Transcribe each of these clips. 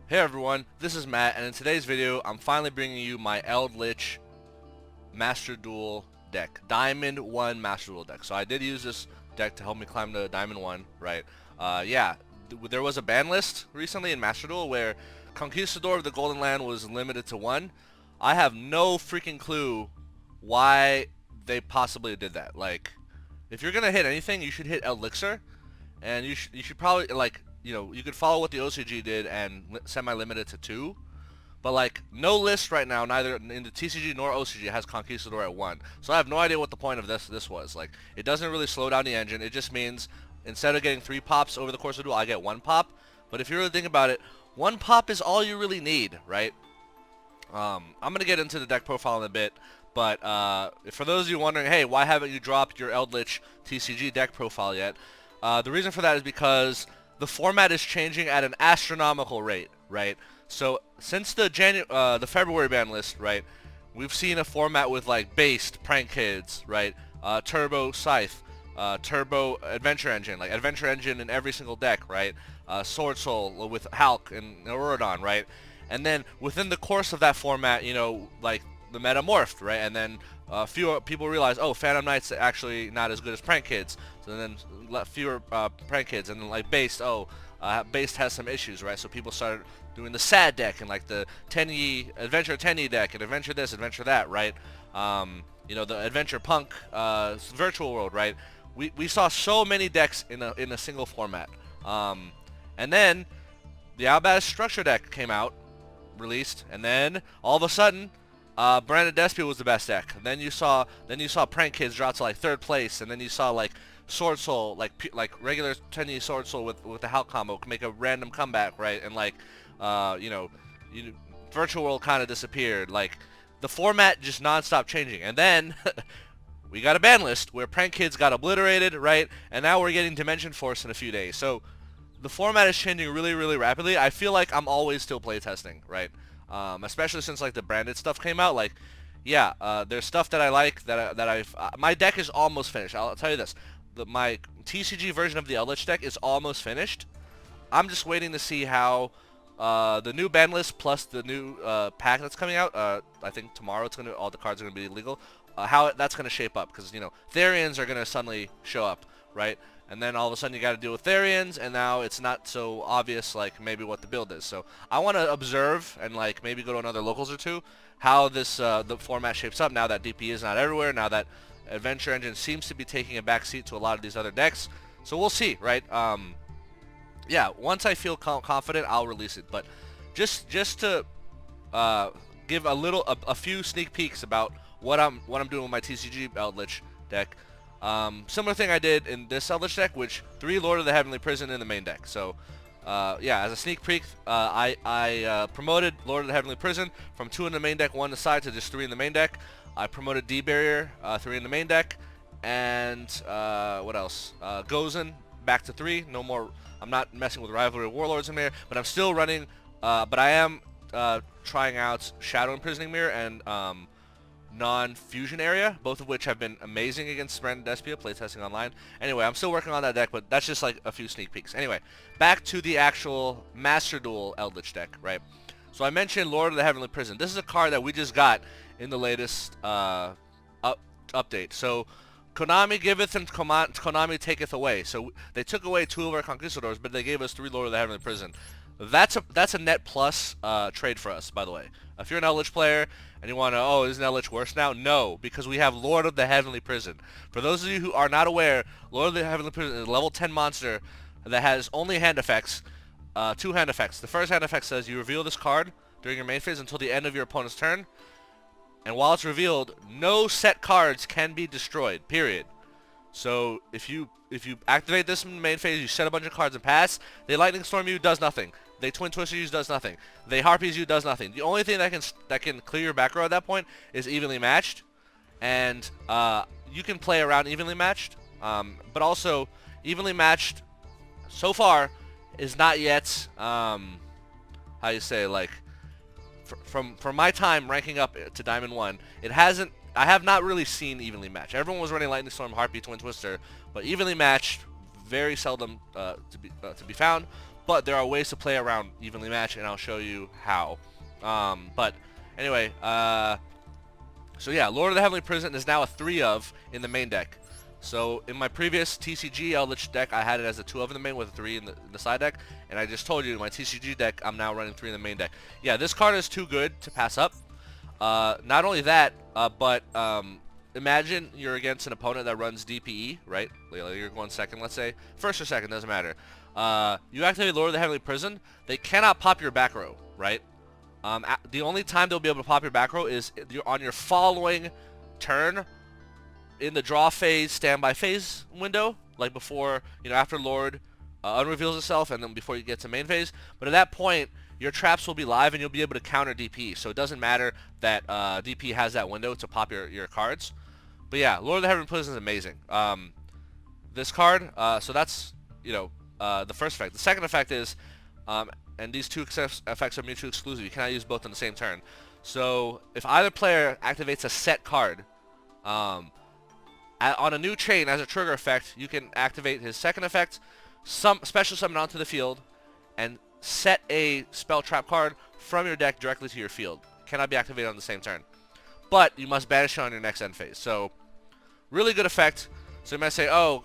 Hey everyone, this is Matt, and in today's video, I'm finally bringing you my Eldlich Master Duel deck. Diamond 1 Master Duel deck. So I did use this deck to help me climb to Diamond 1, right? There was a ban list recently in Master Duel where Conquistador of the Golden Land was limited to 1. I have no freaking clue why they possibly did that. Like, if you're gonna hit anything, you should hit Elixir, and you should probably, like, you could follow what the OCG did and semi-limit it to 2, but like no list right now, neither in the TCG nor OCG, has Conquistador at 1. So I have no idea what the point of this was. Like, it doesn't really slow down the engine. It just means instead of getting 3 pops over the course of the duel, I get 1 pop. But if you really think about it, 1 pop is all you really need, right? I'm gonna get into the deck profile in a bit, but for those of you wondering, hey, why haven't you dropped your Eldlich TCG deck profile yet? The reason for that is because the format is changing at an astronomical rate, right? So since the February ban list, right, we've seen a format with like Based, Prank Kids, right, Turbo Scythe, Turbo Adventure Engine, like Adventure Engine in every single deck, right, Sword Soul with Hulk and Aurodon, right, and then within the course of that format, like the meta morphed, right, and then fewer people realize, oh, Phantom Knight's actually not as good as Prank Kids, so then fewer Prank Kids, and then like Based, Based has some issues, right, so people started doing the sad deck and like the 10E, Adventure 10E deck, and Adventure this, Adventure that, right, the Adventure Punk, Virtual World, right, we saw so many decks in a single format, and then the Albaz Structure deck came out, released, and then all of a sudden, Branded Despia was the best deck. Then you saw Prank Kids drop to like 3rd place, and then you saw like Sword Soul, like regular 10E Sword Soul with the Hulk combo make a random comeback, right? And like Virtual World kind of disappeared. Like, the format just non-stop changing. And then we got a ban list where Prank Kids got obliterated, right? And now we're getting Dimension Force in a few days. So the format is changing really, really rapidly. I feel like I'm always still playtesting, right? Especially since like the branded stuff came out. Like, yeah, there's stuff that I like my deck is almost finished. I'll tell you this, my TCG version of the Eldlich deck is almost finished. I'm just waiting to see how the new ban list plus the new pack that's coming out. I think tomorrow all the cards are gonna be legal. How that's gonna shape up, because Therians are gonna suddenly show up, right? And then all of a sudden you got to deal with Therians, and now it's not so obvious like maybe what the build is. So I want to observe and like maybe go to another locals or two how this the format shapes up now that DP is not everywhere, now that Adventure Engine seems to be taking a backseat to a lot of these other decks. So we'll see, right? Yeah, once I feel confident, I'll release it. But just to give a few sneak peeks about what I'm doing with my TCG Eldlich deck. Similar thing I did in this Eldlich deck, which 3 Lord of the Heavenly Prison in the main deck. So, yeah, as a sneak peek, I promoted Lord of the Heavenly Prison from 2 in the main deck, 1 aside, to just 3 in the main deck. I promoted D-Barrier, 3 in the main deck, and what else? Gozen back to 3. No more. I'm not messing with Rivalry Warlords in there, but I'm still running. But I am trying out Shadow Imprisoning Mirror and non-fusion area, both of which have been amazing against Branded Despia, playtesting online. Anyway, I'm still working on that deck, but that's just like a few sneak peeks. Anyway, back to the actual Master Duel Eldlich deck, right? So I mentioned Lord of the Heavenly Prison. This is a card that we just got in the latest update. So Konami giveth and Konami taketh away. So they took away 2 of our Conquistadors, but they gave us 3 Lord of the Heavenly Prison. That's a net plus trade for us, by the way. If you're an Eldlich player and you want to, oh, isn't Eldlich worse now? No, because we have Lord of the Heavenly Prison. For those of you who are not aware, Lord of the Heavenly Prison is a level 10 monster that has only hand effects, 2 hand effects. The first hand effect says you reveal this card during your main phase until the end of your opponent's turn, and while it's revealed, no set cards can be destroyed, period. So if you activate this in the main phase, you set a bunch of cards and pass, they Lightning Storm you, does nothing. They Twin Twister you, does nothing. They Harpies you, does nothing. The only thing that can clear your back row at that point is evenly matched, and you can play around evenly matched, but also evenly matched so far is not yet how you say, like, from my time ranking up to Diamond 1, I have not really seen evenly matched. Everyone was running Lightning Storm, Harpy, Twin Twister, but evenly matched, very seldom to be found. but there are ways to play around evenly matched, and I'll show you how. But anyway, so yeah, Lord of the Heavenly Prison is now a 3 of in the main deck. So in my previous TCG Eldlich deck, I had it as a 2 of in the main with a 3 in the side deck, and I just told you in my TCG deck, I'm now running 3 in the main deck. Yeah, this card is too good to pass up. Not only that, but imagine you're against an opponent that runs DPE, right? You're going second, let's say. First or second, doesn't matter. You activate Lord of the Heavenly Prison, they cannot pop your back row, right? The only time they'll be able to pop your back row is on your following turn in the draw phase, standby phase window, like before, after Lord unreveals itself and then before you get to main phase. But at that point, your traps will be live and you'll be able to counter DP. So it doesn't matter that DP has that window to pop your cards. But yeah, Lord of the Heavenly Prison is amazing. This card, so that's, the first effect. The second effect is, and these two effects are mutually exclusive. You cannot use both on the same turn. So if either player activates a set card, on a new chain as a trigger effect, you can activate his second effect, special summon onto the field, and set a spell trap card from your deck directly to your field. Cannot be activated on the same turn. But you must banish it on your next end phase. So, really good effect. So you might say, oh,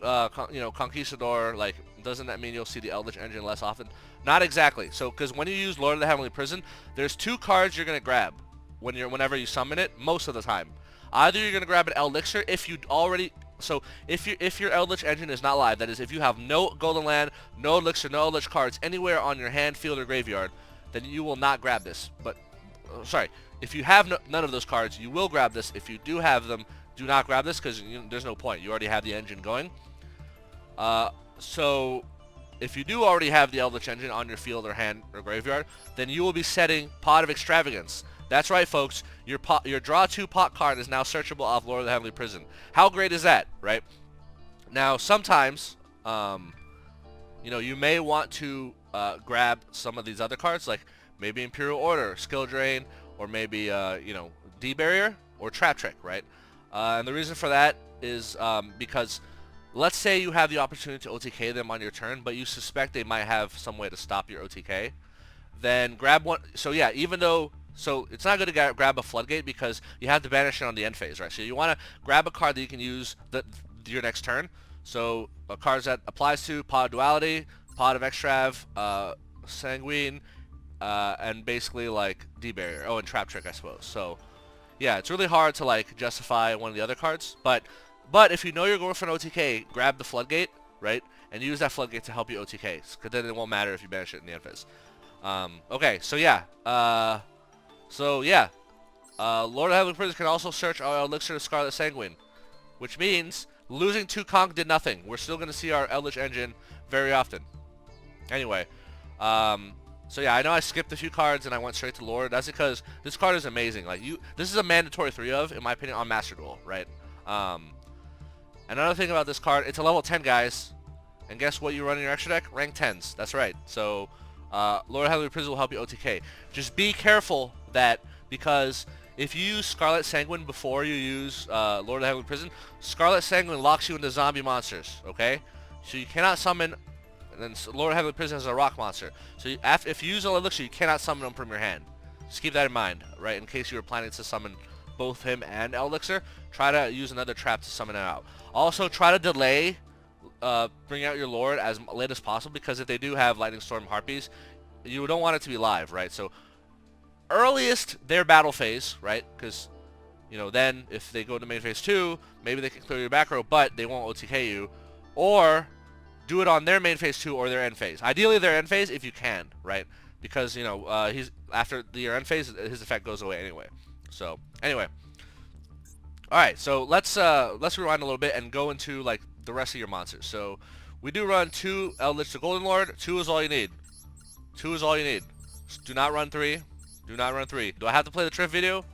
Conquistador, like, doesn't that mean you'll see the Eldlich engine less often? Not exactly. So, because when you use Lord of the Heavenly Prison, there's 2 cards you're going to grab whenever you summon it, most of the time. Either you're going to grab an Elixir if you already... So, if your Eldlich engine is not live, that is, if you have no Golden Land, no Elixir, no Eldlich cards anywhere on your hand, field, or graveyard, then you will not grab this. But, sorry, if you have none of those cards, you will grab this. If you do have them, do not grab this because there's no point. You already have the engine going. So, if you do already have the Eldlich engine on your field or hand or graveyard, then you will be setting Pot of Extravagance. That's right, folks. Your draw 2 pot card is now searchable off Lord of the Heavenly Prison. How great is that, right? Now, sometimes, you may want to grab some of these other cards, like maybe Imperial Order, Skill Drain, or maybe, D-Barrier or Trap Trick, right? And the reason for that is because let's say you have the opportunity to OTK them on your turn, but you suspect they might have some way to stop your OTK. Then grab one. So yeah, so it's not good to grab a Floodgate because you have to banish it on the end phase, right? So you want to grab a card that you can use your next turn. So cards that applies to Pot of Duality, Pot of Extrav, Sanguine, and basically like D-Barrier. Oh, and Trap Trick, I suppose. So yeah, it's really hard to like justify one of the other cards, but if you know you're going for an OTK, grab the Floodgate, right? And use that Floodgate to help you OTK, because then it won't matter if you banish it in the end phase. Okay, so yeah. Lord of Heavenly Prison can also search our Elixir of Scarlet Sanguine, which means losing 2 Conch did nothing. We're still going to see our Eldlich engine very often. Anyway, so yeah, I know I skipped a few cards and I went straight to Lord. That's because this card is amazing. Like this is a mandatory 3 of, in my opinion, on Master Duel, right? Another thing about this card, it's a level 10, guys. And guess what you run in your extra deck? Rank 10s. That's right. So, Lord of Heavenly Prison will help you OTK. Just be careful that, because if you use Scarlet Sanguine before you use Lord of the Heavenly Prison, Scarlet Sanguine locks you into zombie monsters, okay? So you cannot summon, and then Lord of Heavenly Prison is a rock monster. So if you use an Elixir, you cannot summon them from your hand. Just keep that in mind, right? In case you were planning to summon both him and Elixir, try to use another trap to summon it out. Also, try to delay bring out your Lord as late as possible, because if they do have Lightning Storm Harpies, you don't want it to be live, right? So earliest their battle phase, right? Because then if they go to main phase 2, maybe they can clear your back row, but they won't OTK you. Or do it on their main phase 2 or their end phase. Ideally their end phase if you can, right? Because he's after your end phase, his effect goes away anyway. So anyway, all right. So let's rewind a little bit and go into like the rest of your monsters. So we do run 2 Eldlich to Golden Lord. 2 is all you need. 2 is all you need. Do not run 3. Do not run 3. Do I have to play the Triff video?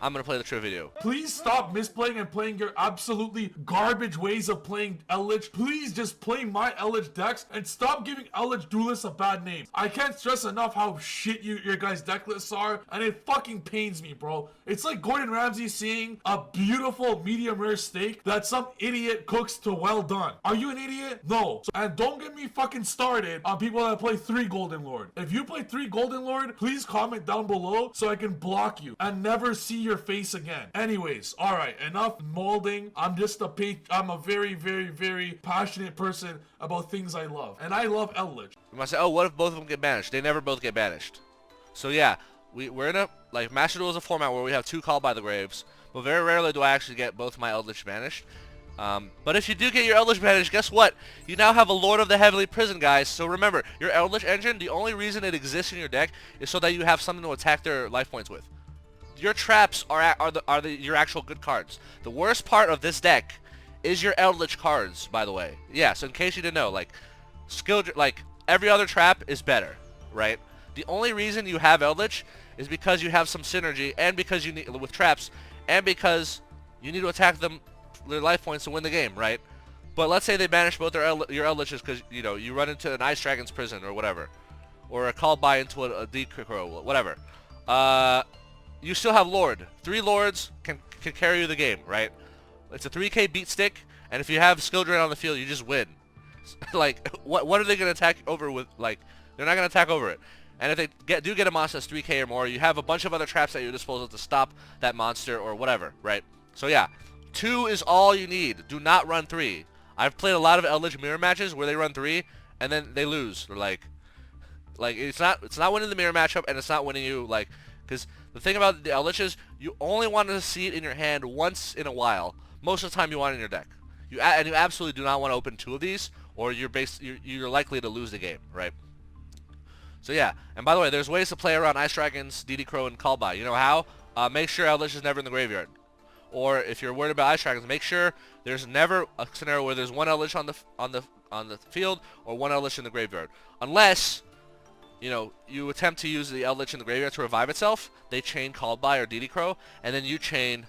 I'm gonna play the true video. Please stop misplaying and playing your absolutely garbage ways of playing Eldlich. Please just play my Eldlich decks and stop giving Eldlich duelists a bad name. I can't stress enough how shit your guys' deck lists are, and it fucking pains me, bro. It's like Gordon Ramsay seeing a beautiful medium rare steak that some idiot cooks to well done. Are you an idiot? No. And don't get me fucking started on people that play 3 Golden Lord. If you play 3 Golden Lord, please comment down below so I can block you and never see your face again. Anyways, alright, enough molding. I'm a very, very, very passionate person about things I love. And I love Eldlich. You might say, oh, what if both of them get banished? They never both get banished. So yeah, we're in a, like, Master Duel is a format where we have 2 Called by the Graves, but very rarely do I actually get both my Eldlich banished. But if you do get your Eldlich banished, guess what? You now have a Lord of the Heavenly Prison, guys. So remember, your Eldlich engine, the only reason it exists in your deck is so that you have something to attack their life points with. Your traps are your actual good cards. The worst part of this deck is your Eldlich cards, by the way. Yeah, so in case you didn't know, like, every other trap is better, right? The only reason you have Eldlich is because you have some synergy, and because you need, with traps, and because you need to attack their life points to win the game, right? But let's say they banish both your Eldliches because, you know, you run into an Ice Dragon's prison or whatever, or a Called by into a Backrow, whatever. You still have Lord. 3 Lords can carry you the game, right? It's a 3k beat stick, and if you have skill drain on the field, you just win. Like, what are they going to attack over with? Like, they're not going to attack over it. And if they do get a monster that's 3k or more, you have a bunch of other traps at your disposal to stop that monster or whatever, right? So yeah, 2 is all you need. Do not run 3. I've played a lot of Eldlich mirror matches where they run 3, and then they lose. They're like it's not winning the mirror matchup, and it's not winning you, like, because the thing about the Eldlich is you only want to see it in your hand once in a while. Most of the time you want it in your deck. You absolutely do not want to open 2 of these, or you're likely to lose the game, right? So yeah, and by the way, there's ways to play around Ice Dragons, DD Crow, and Called by. You know how? Make sure Eldlich is never in the graveyard. Or if you're worried about Ice Dragons, make sure there's never a scenario where there's 1 Eldlich on the field or 1 Eldlich in the graveyard, unless, you know, you attempt to use the Eldlich in the graveyard to revive itself. They chain Called by or DD Crow, and then you chain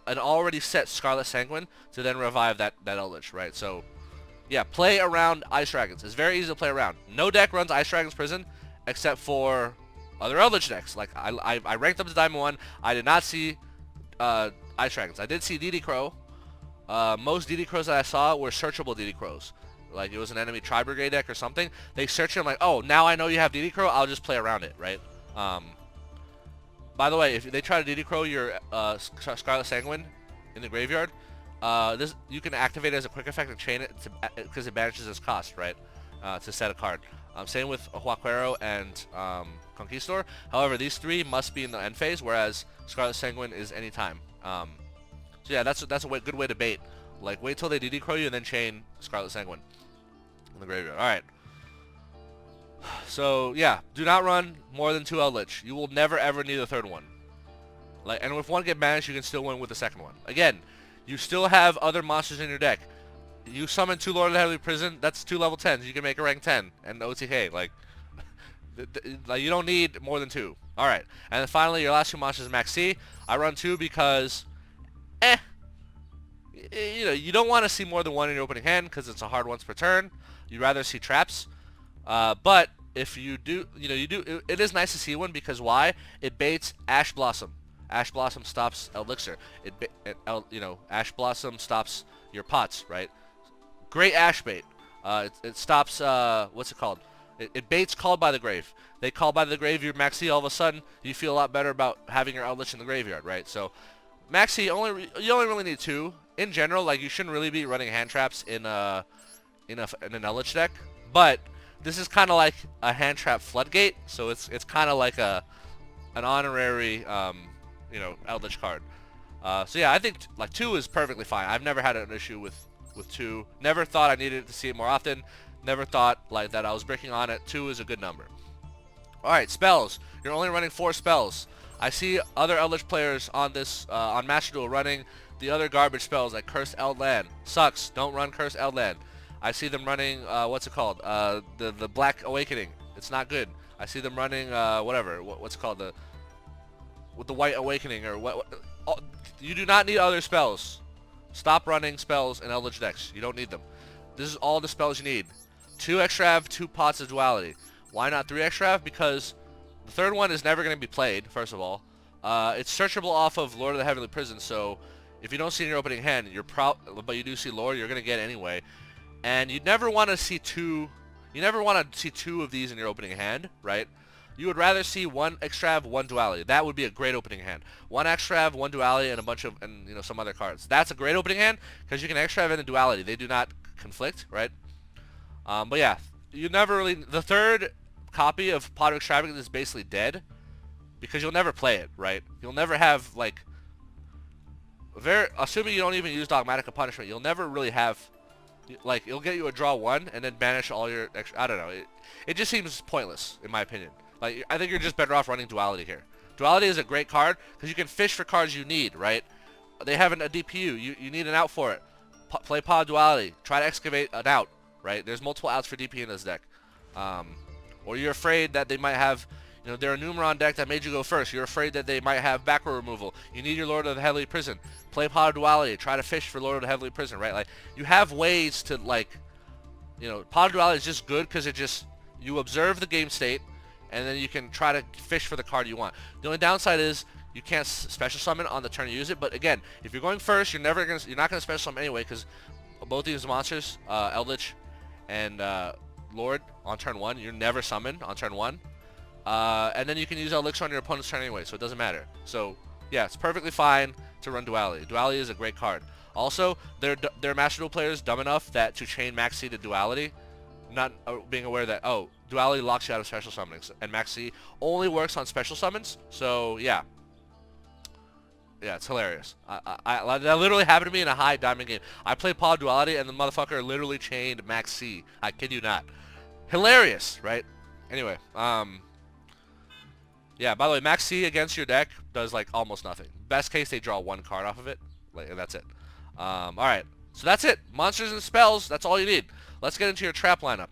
an already set Scarlet Sanguine to then revive that Eldlich, right? So yeah, play around Ice Dragons. It's very easy to play around. No deck runs Ice Dragons Prison except for other Eldlich decks. Like, I ranked up to Diamond 1. I did not see Ice Dragons. I did see DD Crow. Most DD Crows that I saw were searchable DD Crows. Like, it was an enemy Tri Brigade deck or something. They search it. I'm like, oh, now I know you have DD Crow. I'll just play around it, right? By the way, if they try to DD Crow your Scarlet Sanguine in the graveyard, you can activate it as a quick effect and chain it because it banishes its cost, right? To set a card. Same with Huaquero and Conquistador. However, these 3 must be in the end phase, whereas Scarlet Sanguine is anytime. So yeah, that's a good way to bait. Like, wait till they DD Crow you and then chain Scarlet Sanguine in the graveyard. Alright. So yeah, do not run more than 2 Eldlich. You will never ever need a 3rd one. Like, and if 1 get banished, you can still win with the 2nd one. Again, you still have other monsters in your deck. You summon 2 Lord of the Heavenly Prison, that's 2 level 10s. You can make a rank 10 and OTK. Like, you don't need more than 2. Alright, and then finally, your last 2 monsters is Maxx. I run 2 because, you know, you don't want to see more than 1 in your opening hand because it's a hard once per turn. You'd rather see traps. But if you do, you know, it is nice to see 1 because why? It baits Ash Blossom. Ash Blossom stops Elixir. You know, Ash Blossom stops your pots, right? Great Ash bait. It stops, what's it called? It baits Called by the Grave. They Call by the Grave your Maxx, all of a sudden, you feel a lot better about having your Eldlich in the graveyard, right? So, Maxx, you only really need 2. In general, like, you shouldn't really be running hand traps in an Eldlich deck. But this is kind of like a hand trap Floodgate, so it's kind of like an honorary, you know, Eldlich card. So yeah, I think like 2 is perfectly fine. I've never had an issue with 2. Never thought I needed to see it more often. Never thought like that I was breaking on it. 2 is a good number. Alright, spells. You're only running 4 spells. I see other Eldlich players on this on Master Duel running the other garbage spells like Cursed Eldland. Sucks. Don't run Cursed Eldland. I see them running what's it called? The Black Awakening. It's not good. I see them running whatever. What's it called? with the White Awakening or what. You do not need other spells. Stop running spells in Eldlich decks. You don't need them. This is all the spells you need. 2 Extrav, 2 pots of Duality. Why not 3 Extrav? Because the third one is never going to be played, first of all. It's searchable off of Lord of the Heavenly Prison, so if you don't see in your opening hand, but you do see Lord, you're going to get anyway. And you never want to see 2. You never want to see 2 of these in your opening hand, right? You would rather see 1 Extrav, 1 Duality. That would be a great opening hand. 1 Extrav, 1 Duality, and a bunch of, you know, some other cards. That's a great opening hand because you can Extrav in a Duality. They do not conflict, right? But yeah, you never really. The third copy of Pot of Extravagance is basically dead because you'll never play it, right? You'll never have like assuming you don't even use Dogmatika Punishment, you'll never really have like it'll get you a draw 1 and then banish all your extra. I don't know. It just seems pointless in my opinion. Like, I think you're just better off running Duality here. Duality is a great card because you can fish for cards you need, right? They have a DPU. You need an out for it. Play Pod Duality. Try to excavate an out, right? There's multiple outs for DP in this deck. Or you're afraid that they might have, you know, they're a Numeron deck that made you go first. You're afraid that they might have Backrow removal. You need your Lord of the Heavenly Prison. Play Pod Duality. Try to fish for Lord of the Heavenly Prison, right? Like, you have ways to, like, you know, Pod Duality is just good because it just, you observe the game state, and then you can try to fish for the card you want. The only downside is you can't special summon on the turn you use it. But again, if you're going first, you're not gonna special summon anyway because both these monsters, Eldlich and Lord, on turn 1, you're never summoned on turn 1. And then you can use Elixir on your opponent's turn anyway, so it doesn't matter. So yeah, it's perfectly fine to run Duality. Duality is a great card. Also, they're Master Duel players dumb enough that to chain Maxx to Duality, not being aware that, oh, Duality locks you out of special summonings, and Maxx only works on special summons, so yeah. Yeah, it's hilarious. That literally happened to me in a high diamond game. I played Pod Duality, and the motherfucker literally chained Maxx. I kid you not. Hilarious, right? Anyway, yeah, by the way, Maxx against your deck does, like, almost nothing. Best case, they draw 1 card off of it, like, and that's it. Alright, so that's it. Monsters and spells, that's all you need. Let's get into your trap lineup.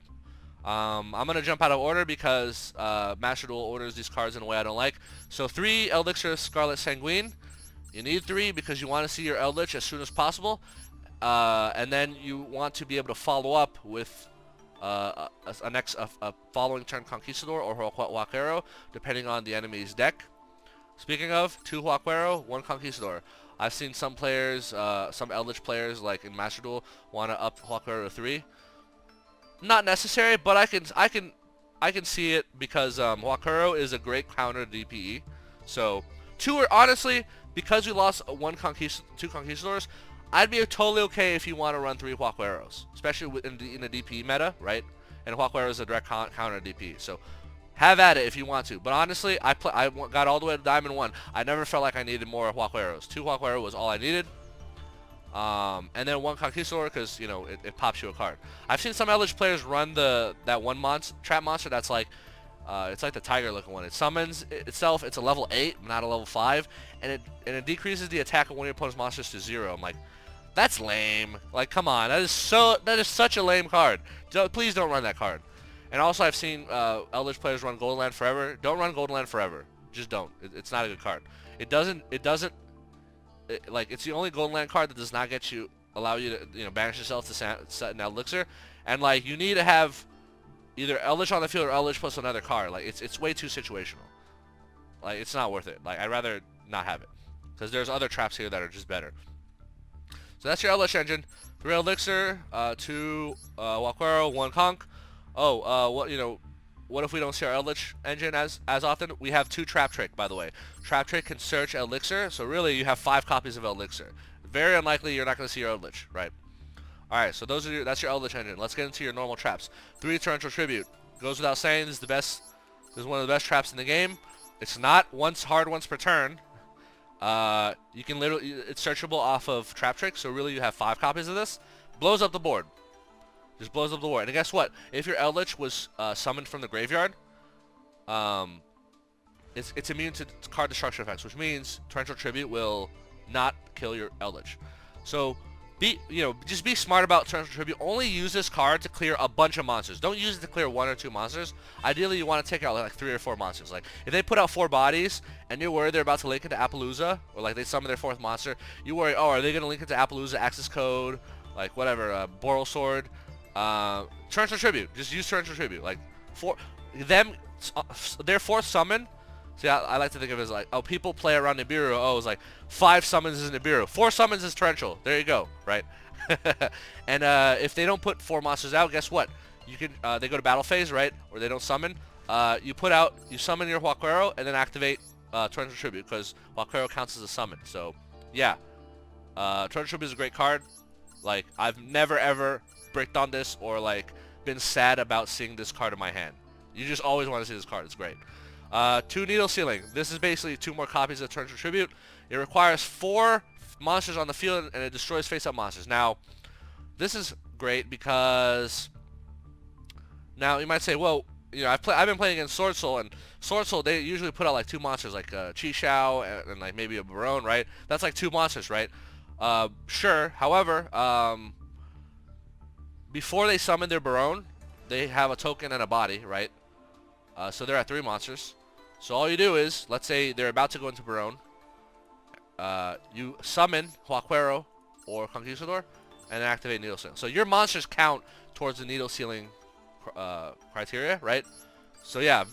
I'm going to jump out of order because Master Duel orders these cards in a way I don't like. So 3 Elixir Scarlet Sanguine. You need 3 because you want to see your Eldlich as soon as possible. And then you want to be able to follow up with a following turn Conquistador or Huaquero, depending on the enemy's deck. Speaking of, 2 Huaquero, 1 Conquistador. I've seen some players, some Eldlich players, like in Master Duel, want to up Huaquero to 3. Not necessary, but I can see it because Backrow is a great counter DPE. So 2 are honestly, because we lost 2 Conquistadors, I'd be totally okay if you want to run 3 Huaqueros, especially in the DPE meta, right? And Huaquero is a direct counter DPE, so have at it if you want to. But honestly, I got all the way to Diamond 1. I never felt like I needed more Huaqueros. 2 Huaquero was all I needed. And then 1 Conquistador because, you know, it pops you a card. I've seen some Eldlich players run that one trap monster that's like, it's like the tiger looking one. It summons itself, it's a level 8, not a level 5, and it decreases the attack of one of your opponent's monsters to 0. I'm like, that's lame. Like, come on, that is such a lame card. Please don't run that card. And also I've seen Eldlich players run Golden Land Forever. Don't run Golden Land Forever. Just don't. It's not a good card. Like, it's the only Golden Land card that does not allow you to, you know, banish yourself to set an Elixir, and like you need to have either Eldlich on the field or Eldlich plus another card. Like, it's way too situational. Like, it's not worth it. Like, I'd rather not have it because there's other traps here that are just better. So that's your Eldlich engine. 3 Elixir, 2 Huaquero, 1 Conch. What if we don't see our Eldlich engine as often? We have 2 Trap Trick, by the way. Trap Trick can search Elixir, so really you have 5 copies of Elixir. Very unlikely you're not going to see your Eldlich, right? Alright, so that's your Eldlich engine. Let's get into your normal traps. 3 Torrential Tribute. Goes without saying, this is one of the best traps in the game. It's not hard once per turn. You can literally, it's searchable off of Trap Trick, so really you have 5 copies of this. Blows up the board. Just blows up the board. And guess what? If your Eldlich was summoned from the graveyard, it's immune to card destruction effects, which means Torrential Tribute will not kill your Eldlich. So just be smart about Torrential Tribute. Only use this card to clear a bunch of monsters. Don't use it to clear 1 or 2 monsters. Ideally, you want to take out like 3 or 4 monsters. Like if they put out 4 bodies and you're worried they're about to link into Appaloosa, or like they summon their 4th monster, you worry, oh, are they gonna link into Appaloosa, Access Code, like whatever, Boral Sword, Torrential Tribute. Just use Torrential Tribute. Like their 4th summon. See, I like to think of it as like, oh, people play around Nibiru. Oh, it's like 5 summons is Nibiru. 4 summons is Torrential. There you go, right? And if they don't put 4 monsters out, guess what? You can they go to battle phase, right? Or they don't summon. You summon your Backrow and then activate Torrential Tribute because Backrow counts as a summon. So, yeah, Torrential Tribute is a great card. Like I've never ever bricked on this or like been sad about seeing this card in my hand. You just always want to see this card. It's great. 2 Needle Sealing. This is basically 2 more copies of Torrential Tribute. It requires 4 monsters on the field and it destroys face-up monsters. Now, this is great because now you might say, well, I've been playing against Sword Soul, and Sword Soul they usually put out like 2 monsters, like Chi Shao and like maybe a Barone, right? That's like 2 monsters, right? Sure. However, before they summon their Barone, they have a token and a body, right? So they're at 3 monsters. So all you do is, let's say they're about to go into Barone. You summon Backrow or Conquistador and activate Needle Sealing. So your monsters count towards the Needle Sealing criteria, right? So yeah,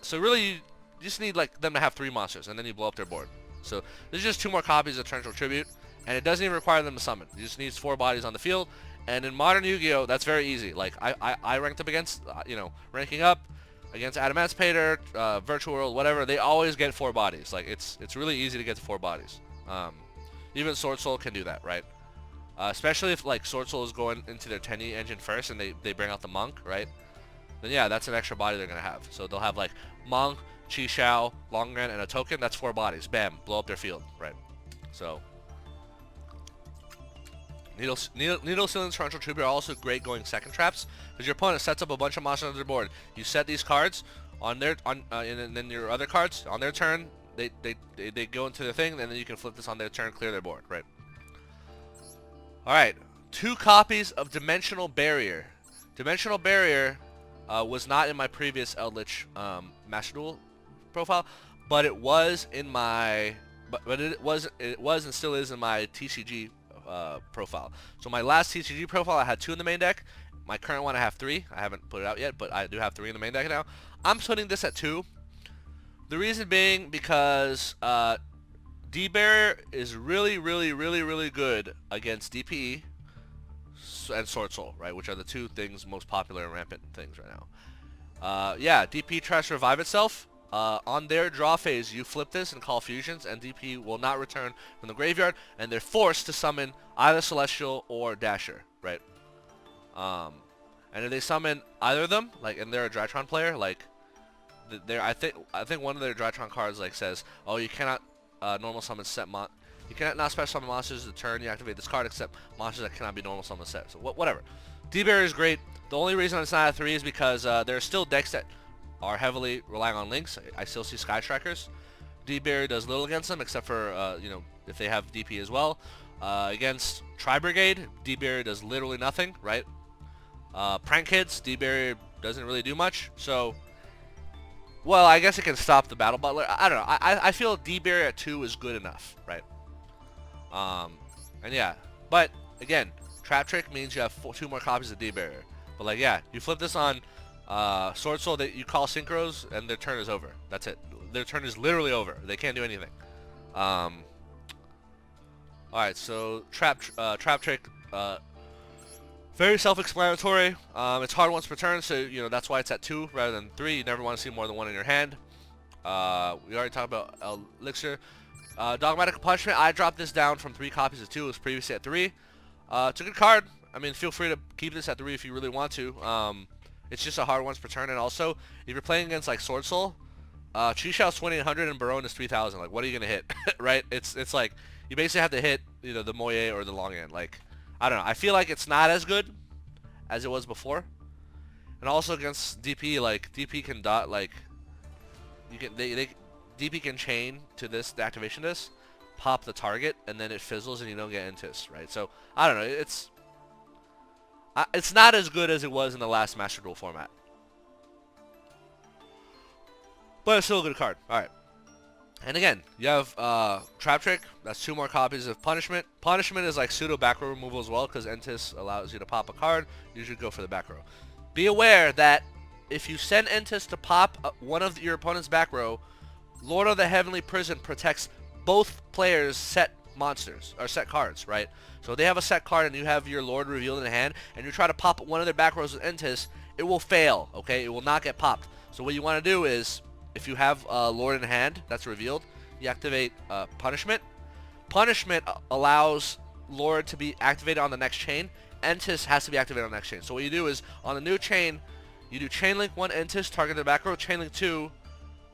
so really you just need like them to have 3 monsters and then you blow up their board. So there's just 2 more copies of Torrential Tribute, and it doesn't even require them to summon. You just need 4 bodies on the field. And in modern Yu-Gi-Oh, that's very easy. Like I ranked up against, ranking up against Adamantipator, Virtual World, whatever, they always get 4 bodies. Like it's really easy to get to 4 bodies. Even Sword Soul can do that, right? Especially if like Sword Soul is going into their Tenyi engine first and they bring out the Monk, right? Then yeah, that's an extra body they're gonna have. So they'll have like Monk, Chi Shao, Longren, and a token. That's 4 bodies. Bam, blow up their field, right? So Needle Sealing and Torrential Tribute are also great going second traps because your opponent sets up a bunch of monsters on their board. You set these cards on their and then your other cards on their turn. They go into the thing, and then you can flip this on their turn, clear their board, right? All right, 2 copies of Dimensional Barrier. Dimensional Barrier was not in my previous Eldlich Master Duel profile, but it was in my it was and still is in my TCG profile. So my last TCG profile, I had 2 in the main deck. My current one, I have 3. I haven't put it out yet, but I do have 3 in the main deck now. I'm putting this at 2. The reason being because D-Barrier is really good against DPE and Sword Soul, right? Which are the 2 things most popular and rampant things right now. Yeah, DPE tries to revive itself. On their draw phase, you flip this and call fusions, and DP will not return from the graveyard, and they're forced to summon either Celestial or Dasher, right? And if they summon either of them, like, and they're a Drytron player, like, I think one of their Drytron cards like says, oh, you cannot normal summon set you cannot not special summon monsters the turn you activate this card except monsters that cannot be normal summon set. So whatever. D-Barrier is great. The only reason it's not at 3 is because there are still decks that are heavily relying on links. I still see Sky Strikers. D-Barrier does little against them except for if they have DP as well. Against Tri-Brigade, D-Barrier does literally nothing, right? Prank Kids, D-Barrier doesn't really do much. So, well, I guess it can stop the Battle Butler. I don't know. I feel D-Barrier at 2 is good enough, right? And yeah, but again, Trap Trick means you have 2 more copies of D-Barrier. But like, yeah, you flip this on Sword Soul, that you call Synchros, and their turn is over. That's it. Their turn is literally over. They can't do anything. Alright, so Trap Trick, very self-explanatory. It's hard once per turn, so that's why it's at 2 rather than 3. You never want to see more than 1 in your hand. We already talked about Elixir. Dogmatika Punishment, I dropped this down from 3 copies to 2. It was previously at 3. It's a good card. I mean, feel free to keep this at 3 if you really want to. It's just a hard once per turn, and also, if you're playing against like Sword Soul, Chi Xiao's 2800 and Barone is 3000. Like, what are you gonna hit, right? It's like you basically have to hit the Moye or the Long End. Like, I don't know. I feel like it's not as good as it was before, and also against DP, like DP can dot like DP can chain to this the activation disc, pop the target, and then it fizzles and you don't get Intis, right? So, I don't know, it's not as good as it was in the last Master Duel format. But it's still a good card. Alright. And again, you have Trap Trick. That's 2 more copies of Punishment. Punishment is like pseudo Backrow removal as well, because Entis allows you to pop a card. You should go for the Backrow. Be aware that if you send Entis to pop one of your opponent's Backrow, Lord of the Heavenly Prison protects both players' set monsters, or set cards, right? So if they have a set card and you have your Lord revealed in the hand, and you try to pop one of their Backrows with Entis, it will fail, okay? It will not get popped. So what you want to do is, if you have Lord in hand that's revealed, you activate Punishment. Punishment allows Lord to be activated on the next chain. Entis has to be activated on the next chain. So what you do is, on the new chain, you do Chain Link 1 Entis, target the Backrow, Chain Link 2,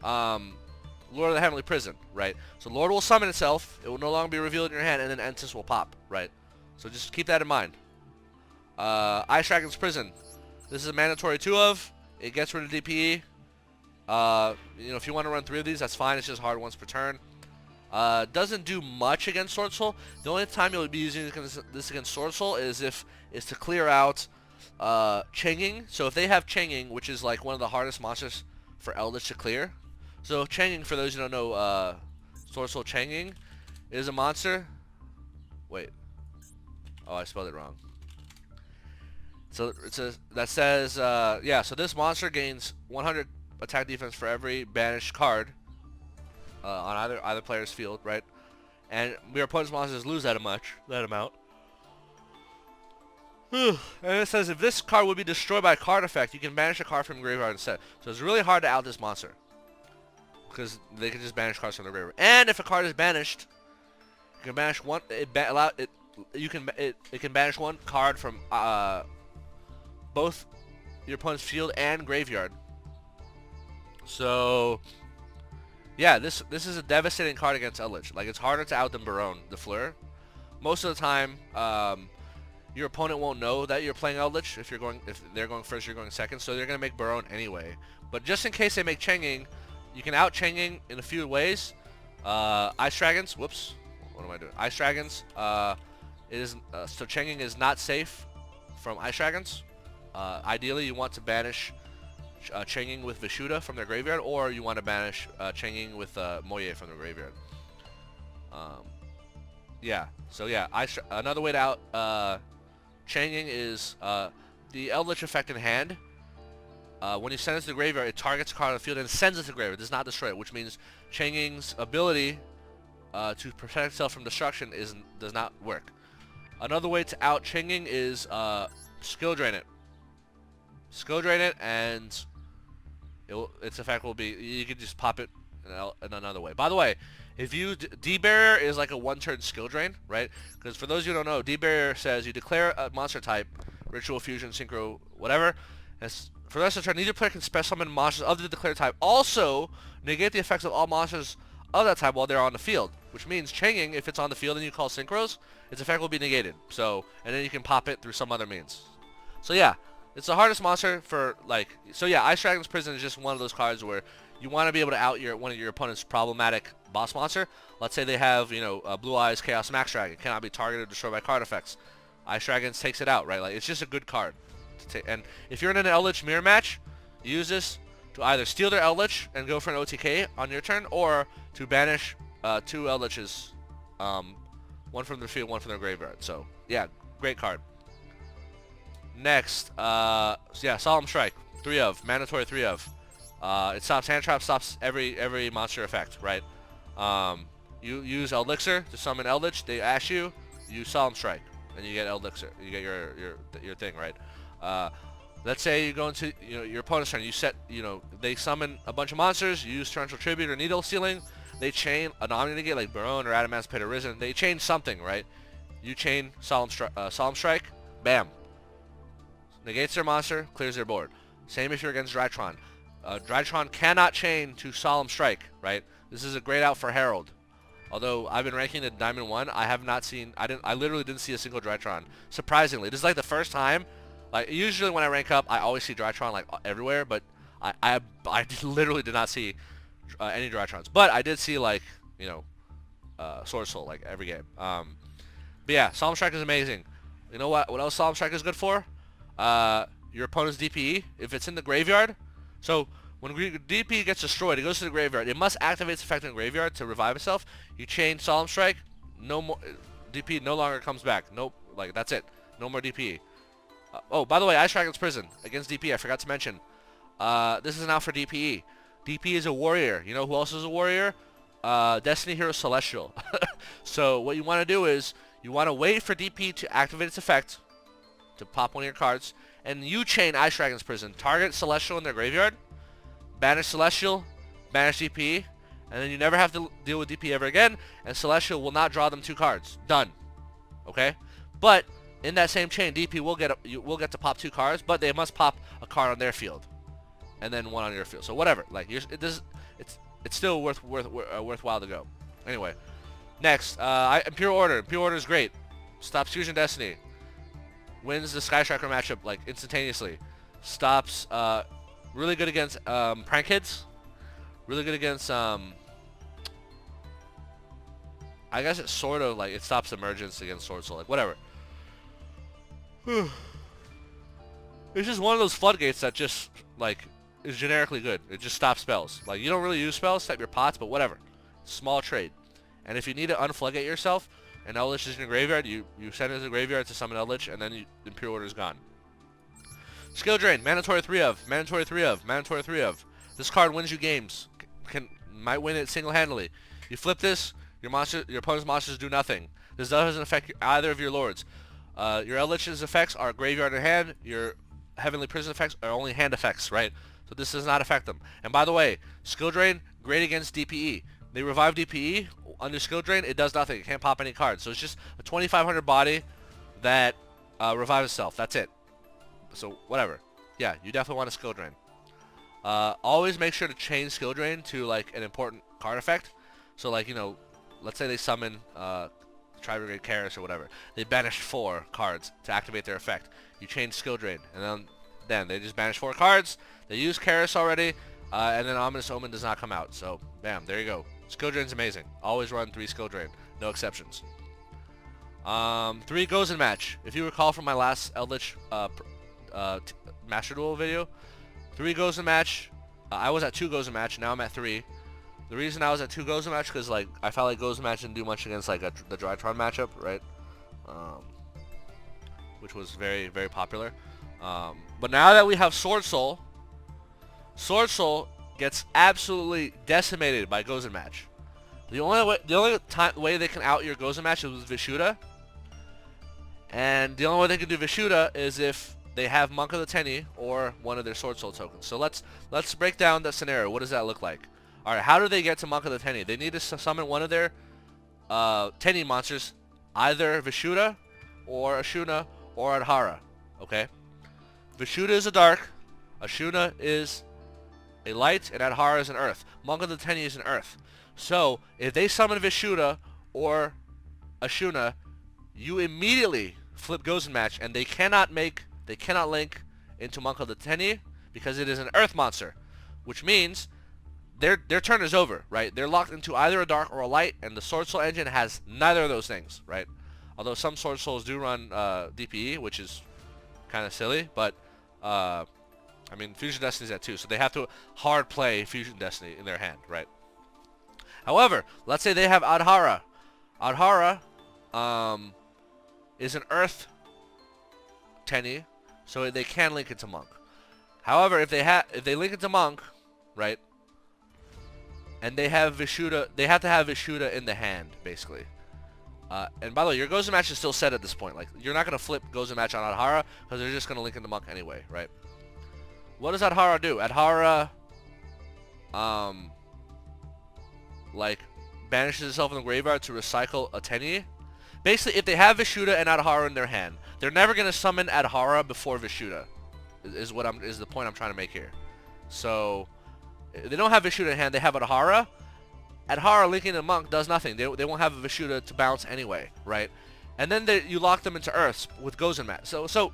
Lord of the Heavenly Prison, right? So Lord will summon itself, it will no longer be revealed in your hand, and then Entis will pop, right? So just keep that in mind. Ice Dragon's Prison. This is a mandatory 2 of. It gets rid of DPE. You know, if you want to run 3 of these, that's fine. It's just hard once per turn. Doesn't do much against Sword Soul. The only time you'll be using this against Sword Soul is to clear out Changing. So if they have Changing, which is like one of the hardest monsters for Eldlich to clear. So Changing, for those who don't know, Sword Soul Changing is a monster. Wait. Oh, I spelled it wrong. So that says, yeah, so this monster gains 100 attack defense for every banished card on either player's field, right? And your opponent's monsters lose that amount. And it says if this card would be destroyed by a card effect, you can banish a card from graveyard instead. So it's really hard to out this monster, because they can just banish cards from the graveyard. And if a card is banished, you can banish one. It can banish one card from both your opponent's field and graveyard. So yeah, this is a devastating card against Eldlich. Like, it's harder to out than Baron, the Fleur. Most of the time, your opponent won't know that you're playing Eldlich if they're going first, you're going second, so they're gonna make Baron anyway. But just in case they make Changing, you can out Changing in a few ways. Ice Dragons, whoops, what am I doing? Ice Dragons, so Changing is not safe from Ice Dragons. Ideally, you want to banish Changing with Vishuda from their graveyard, or you want to banish Changing with Moye from their graveyard. Yeah, so yeah, another way to out Changing is the Eldlich effect in hand. When you send it to the graveyard, it targets a card on the field and sends it to the graveyard. It does not destroy it, which means Changing's ability to protect itself from destruction does not work. Another way to out Changing is skill drain it. Skill drain it, and its effect will be, you can just pop it in another way. By the way, if you D-Barrier is like a one-turn skill drain, right? Because for those who don't know, D-Barrier says you declare a monster type, Ritual, Fusion, Synchro, whatever. And for the rest of the turn, neither player can special summon monsters of the declared type. Also, negate the effects of all monsters of that type while they're on the field. Which means Changing, if it's on the field and you call Synchros, its effect will be negated. So, and then you can pop it through some other means. So yeah, it's the hardest monster for, like, so yeah, Ice Dragon's Prison is just one of those cards where you want to be able to out one of your opponent's problematic boss monster. Let's say they have, you know, Blue Eyes Chaos Maxx Dragon, cannot be targeted or destroyed by card effects. Ice Dragons takes it out, right? Like, it's just a good card to take. And if you're in an Eldlich mirror match, use this to either steal their Eldlich and go for an OTK on your turn, or to banish 2 Eldliches, one from their field, one from their graveyard. So yeah, great card. Next, yeah, Solemn Strike, 3 of, mandatory 3 of. It stops hand trap, stops every monster effect, right? You use Elixir to summon Eldlich, they ash you, use Solemn Strike, and you get Elixir, you get your thing, right? Let's say you go into, you know, your opponent's turn, you set, you know, they summon a bunch of monsters, you use Torrential Tribute or Needle Sealing, they chain a non-negate like Baron or Adamant's Pit Arisen, they chain something, right? You chain Solemn Strike, bam. Negates their monster, clears their board. Same if you're against Drytron. Drytron cannot chain to Solemn Strike, right? This is a great out for Herald. Although I've been ranking at Diamond 1, I have not seen, I literally didn't see a single Drytron. Surprisingly, this is like the first time. Like, usually when I rank up, I always see Drytron like everywhere, but I literally did not see any Drytrons. But I did see, like, you know, Sword Soul like every game. But yeah, Solemn Strike is amazing. You know what? What else Solemn Strike is good for? Your opponent's DPE, if it's in the graveyard. So when DPE gets destroyed, it goes to the graveyard. It must activate its effect in the graveyard to revive itself. You chain Solemn Strike, no more DPE no longer comes back. Nope, like that's it. No more DPE. Oh, by the way, Ice Dragon's Prison against DPE. I forgot to mention. This is now for DPE. DPE is a warrior. You know who else is a warrior? Destiny Hero Celestial. So what you want to do is you want to wait for DPE to activate its effect to pop one of your cards, and you chain Ice Dragon's Prison. Target Celestial in their graveyard, banish Celestial, banish DPE, and then you never have to deal with DPE ever again, and Celestial will not draw them 2 cards. Done. Okay? But in that same chain, DPE will get to pop 2 cards, but they must pop a card on their field, and then 1 on your field. So whatever. Like it's still worthwhile to go. Anyway, next, Imperial Order. Imperial Order is great. Stops Fusion Destiny. Wins the Sky Striker matchup like instantaneously. Stops. Really good against Prank Kids. Really good against I guess it's sort of like it stops Emergence against Sword Soul. Like whatever. It's just one of those floodgates that just like is generically good. It just stops spells. Like you don't really use spells except your pots, but whatever. Small trade. And if you need to unfloodgate yourself and Eldlich is in your graveyard, you send it to the graveyard to summon Eldlich, and then Imperial Order is gone. Skill Drain, mandatory 3 of, mandatory 3 of, mandatory 3 of. This card wins you games. Might win it single-handedly. You flip this, your opponent's monsters do nothing. This doesn't affect either of your lords. Your Eldlich's effects are graveyard and hand. Your Heavenly Prison effects are only hand effects, right? So this does not affect them. And by the way, Skill Drain, great against DPE. They revive DPE under Skill Drain. It does nothing. It can't pop any cards. So it's just a 2500 body that revives itself. That's it. So whatever. Yeah, you definitely want a Skill Drain. Always make sure to chain Skill Drain to like an important card effect. So like, you know, let's say they summon Tri-Brigade Karis or whatever. They banish 4 cards to activate their effect. You chain Skill Drain, and then they just banish 4 cards. They use Karis already, and then Ominous Omen does not come out. So bam, there you go. Skill Drain's amazing. Always run 3 Skill Drain, no exceptions. 3 goes in match. If you recall from my last Eldlich Master Duel video, 3 goes in match. I was at 2 goes in match. Now I'm at 3. The reason I was at 2 goes in match because like I felt like goes in match didn't do much against like the Drytron matchup, right? Which was very, very popular. But now that we have Sword Soul gets absolutely decimated by goes in match. The only way they can out your goes in match is with Vishuda, and the only way they can do Vishuda is if they have Monk of the Tenny or one of their Sword Soul tokens. So let's break down the scenario. What does that look like? All right, how do they get to Monk of the Tenny? They need to summon one of their Tenny monsters, either Vishuda or Ashuna or Adhara. Okay, Vishuda is a dark, Ashuna is a light, and Adhara is an earth. Monk of the Tenny is an earth. So if they summon Vishuda or Ashuna, you immediately flip goes in match, and they cannot link into Monk of the Tenny because it is an earth monster, which means their turn is over, right? They're locked into either a dark or a light, and the Sword Soul engine has neither of those things, right? Although some Sword Souls do run DPE, which is kind of silly, but I mean, Fusion Destiny's at 2, so they have to hard play Fusion Destiny in their hand, right? However, let's say they have Adhara. Adhara is an Earth Tenny, so they can link into Monk. However, if they link into Monk, right, and they have Vishuda, they have to have Vishuda in the hand, basically. And by the way, your Gozen match is still set at this point. Like, you're not going to flip Gozen match on Adhara, because they're just going to link into Monk anyway, right? What does Adhara do? Adhara, like, banishes itself in the graveyard to recycle a Tenny. Basically, if they have Vishuda and Adhara in their hand, they're never going to summon Adhara before Vishuda, is the point I'm trying to make here. So, if they don't have Vishuda in hand, they have Adhara. Adhara linking to Monk does nothing. They won't have a Vishuda to bounce anyway, right? And then you lock them into Earths with Gozen Match. So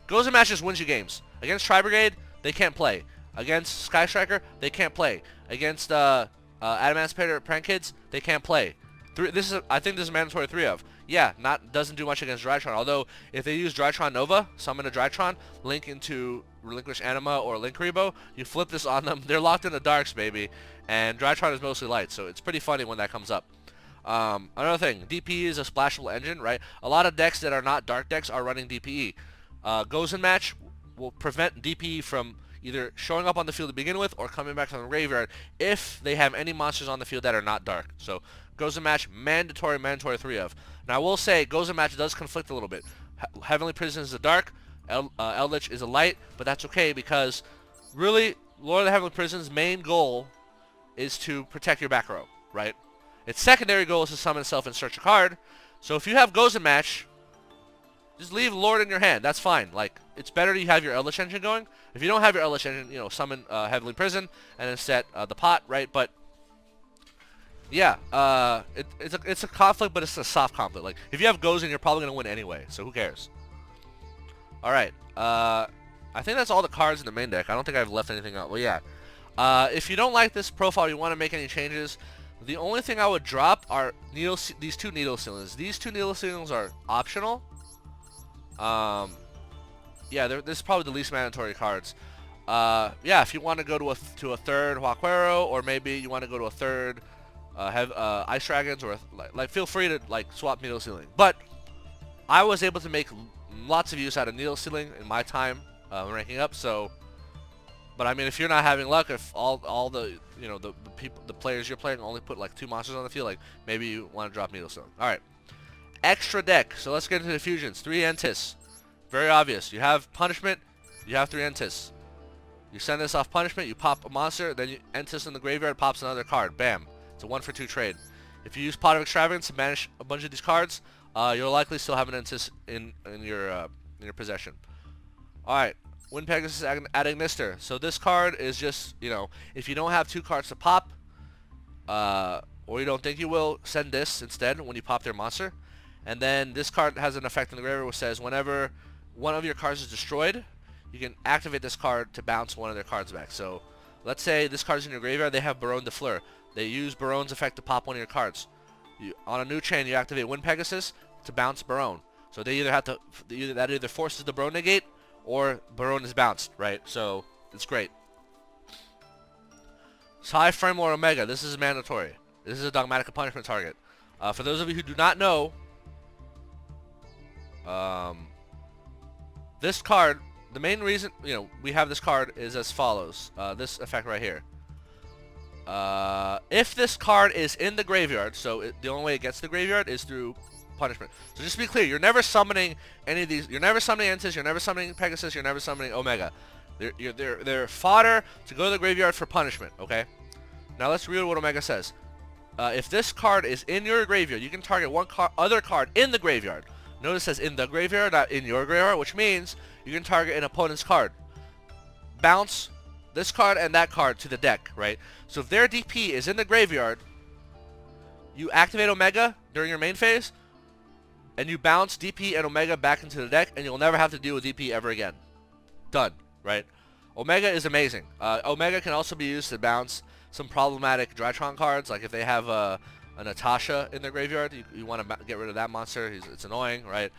Gozen Match just wins you games. Against Tri-Brigade, they can't play. Against Sky Striker, they can't play. Against Adamantipator Prank Kids, they can't play. I think this is mandatory 3 of. Yeah, doesn't do much against Drytron. Although if they use Drytron Nova, summon a Drytron, link into Relinquish Anima or Link Rebo, you flip this on them. They're locked in the darks, baby. And Drytron is mostly light, so it's pretty funny when that comes up. Another thing, DPE is a splashable engine, right? A lot of decks that are not dark decks are running DPE. Gozen Match will prevent DPE from either showing up on the field to begin with or coming back from the graveyard if they have any monsters on the field that are not dark. So Gozen Match, mandatory 3 of. Now I will say Gozen Match does conflict a little bit. Heavenly Prison is a dark, Eldlich is a light, but that's okay because really Lord of the Heavenly Prison's main goal is to protect your back row, right? Its secondary goal is to summon itself and search a card. So if you have Gozen Match, just leave Lord in your hand. That's fine. Like, it's better you have your Eldlich engine going. If you don't have your Eldlich engine, you know, summon Heavenly Prison and then set the pot, right? But yeah, it's a conflict, but it's a soft conflict. Like, if you have Gozen, you're probably gonna win anyway. So who cares? All right. I think that's all the cards in the main deck. I don't think I've left anything out. Well, yeah. If you don't like this profile, you want to make any changes, the only thing I would drop are these 2 needle ceilings. These 2 needle ceilings are optional. Yeah, this is probably the least mandatory cards. Yeah, if you want to go to a third Huaquero, or maybe you want to go to a third Ice Dragons, or like feel free to like swap needle ceiling. But I was able to make lots of use out of needle ceiling in my time ranking up. So, but I mean, if you're not having luck, if all the the players you're playing only put like 2 monsters on the field, like maybe you want to drop needle ceiling. All right. Extra deck. So let's get into the fusions. 3 Entis. Very obvious. You have Punishment. You have 3 Entis. You send this off Punishment. You pop a monster. Then you Entis in the graveyard pops another card. Bam. It's a 1-for-2 trade. If you use Pot of Extravagance to banish a bunch of these cards, you'll likely still have an Entis in your possession. All right. Wind Pegasus ad Ignister. So this card is just, if you don't have 2 cards to pop, or you don't think you will, send this instead when you pop their monster. And then this card has an effect in the graveyard which says whenever one of your cards is destroyed, you can activate this card to bounce one of their cards back. So let's say this card's in your graveyard, they have Baronne de Fleur. They use Baronne's effect to pop one of your cards. On a new chain, you activate Wind Pegasus to bounce Baronne. So they either have to, that either forces the Baronne negate or Baronne is bounced, right? So it's great. High Frame Lord Omega, this is mandatory. This is a Dogmatika punishment target. For those of you who do not know, this card, the main reason we have this card is as follows. This effect right here. If this card is in the graveyard, so the only way it gets to the graveyard is through punishment. So just to be clear, you're never summoning any of these. You're never summoning Entis. You're never summoning Pegasus. You're never summoning Omega. They're fodder to go to the graveyard for punishment. Okay. Now let's read what Omega says. If this card is in your graveyard, you can target one other card in the graveyard. Notice it says in the graveyard, not in your graveyard, which means you can target an opponent's card. Bounce this card and that card to the deck, right? So if their DP is in the graveyard, you activate Omega during your main phase, and you bounce DP and Omega back into the deck, and you'll never have to deal with DP ever again. Done, right? Omega is amazing. Omega can also be used to bounce some problematic Drytron cards, like if they have a Natasha in their graveyard, you want to get rid of that monster. It's annoying, right?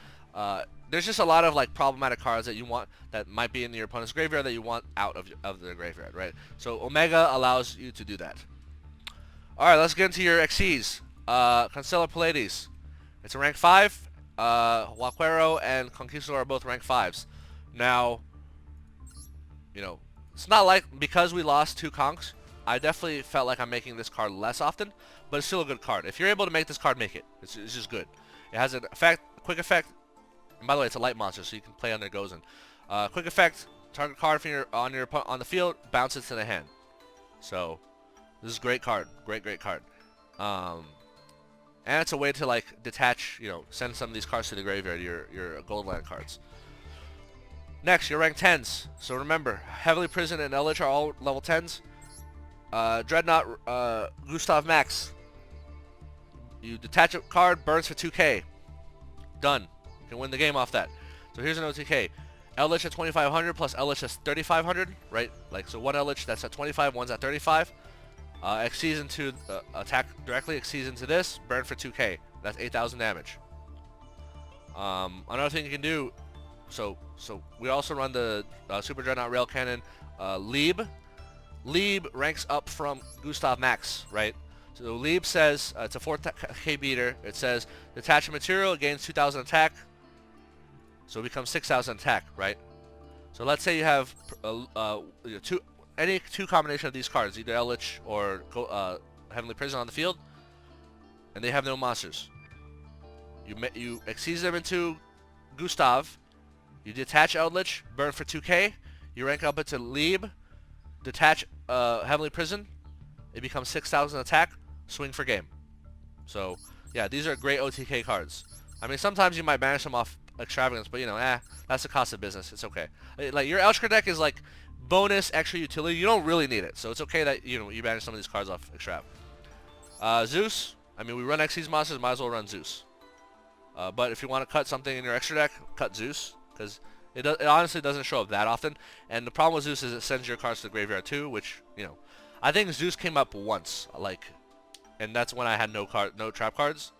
There's just a lot of like problematic cards that you want that might be in your opponent's graveyard that you want out of their graveyard, right? So Omega allows you to do that. All right, let's get into your Xyz. Constellar Pallades. It's a rank 5. Huaquero and Conquistador are both rank 5s. Now, it's not like because we lost 2 conks, I definitely felt like I'm making this card less often, but it's still a good card. If you're able to make this card, make it. It's just good. It has a quick effect. And by the way, it's a light monster, so you can play on their Gozen. Quick effect, target card on the field, bounce it to the hand. So this is a great card. Great card. And it's a way to like detach, send some of these cards to the graveyard, your gold land cards. Next, your rank 10s. So remember, Heavenly Prison and Eldlich are all level 10s. Dreadnought, Gustav Maxx. You detach a card, burns for 2k. Done. You can win the game off that. So here's an OTK. Eldlich at 2500 plus Eldlich at 3500, right? Like, so one Eldlich that's at 25, one's at 35. Xyz into attack directly. Xyz into this, burn for 2k. That's 8,000 damage. Another thing you can do, so we also run the Super Dreadnought Rail Cannon Lieb. Lieb ranks up from Gustav Maxx, right? So Lieb says it's a 4k beater. It says detach a material, gains 2,000 attack, so it becomes 6,000 attack, right? So let's say you have any two combination of these cards, either Eldlich or Heavenly Prison on the field, and they have no monsters. You Xyz them into Gustav, you detach Eldlich, burn for 2k, you rank up into Lieb, detach Heavenly Prison, it becomes 6,000 attack, swing for game. So yeah, these are great OTK cards. I mean, sometimes you might banish them off Extravagance, but you know, that's the cost of business. It's okay. Like your Eldlich deck is like bonus extra utility. You don't really need it, so it's okay that you banish some of these cards off Extrav. Zeus. I mean, we run Xyz Monsters, might as well run Zeus. But if you want to cut something in your extra deck, cut Zeus, because it honestly doesn't show up that often. And the problem with Zeus is it sends your cards to the graveyard too, which, you know, I think Zeus came up once, like, and that's when I had no trap cards.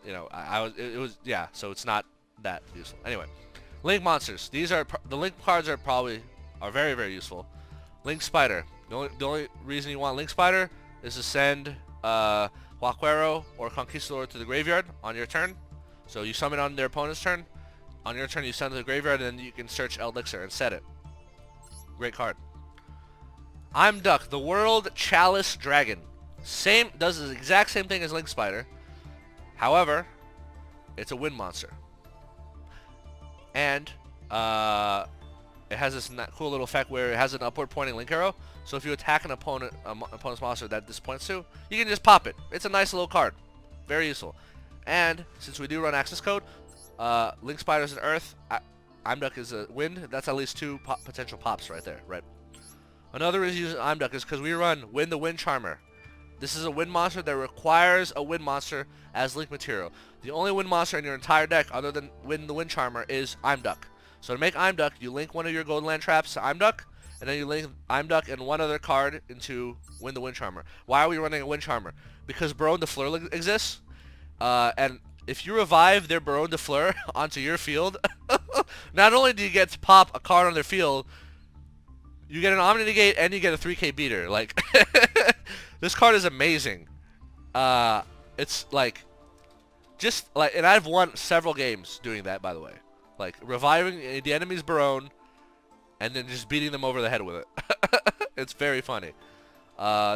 You know, it was yeah, so it's not that useful. Anyway, Link monsters. These are the Link cards are very, very useful. Link Spider. The only reason you want Link Spider is to send Backrow or Conquistador to the graveyard on your turn. So you summon on their opponent's turn. On your turn, you send to the graveyard, and then you can search Eldlich and set it. Great card. I'm Duck, the World Chalice Dragon. Does the exact same thing as Link Spider. However, it's a wind monster. And it has this cool little effect where it has an upward pointing link arrow. So if you attack an opponent's monster that this points to, you can just pop it. It's a nice little card. Very useful. And since we do run access code, Link Spider is an earth, Imduck is a wind. That's at least two potential pops right there, right? Another reason using Imduck is because we run Wind the Wind Charmer. This is a wind monster that requires a wind monster as link material. The only wind monster in your entire deck other than Wind the Wind Charmer is Imduck. So to make Imduck, you link one of your Golden Land traps to Imduck, and then you link Imduck and one other card into Wind the Wind Charmer. Why are we running a Wind Charmer? Because Baronne de Fleur exists, and if you revive their Baronne de Fleur onto your field, not only do you get to pop a card on their field, you get an Omni Negate and you get a 3k beater. Like, this card is amazing. It's like, just like, and I've won several games doing that, by the way. Like, reviving the enemy's Baronne and then just beating them over the head with it. It's very funny.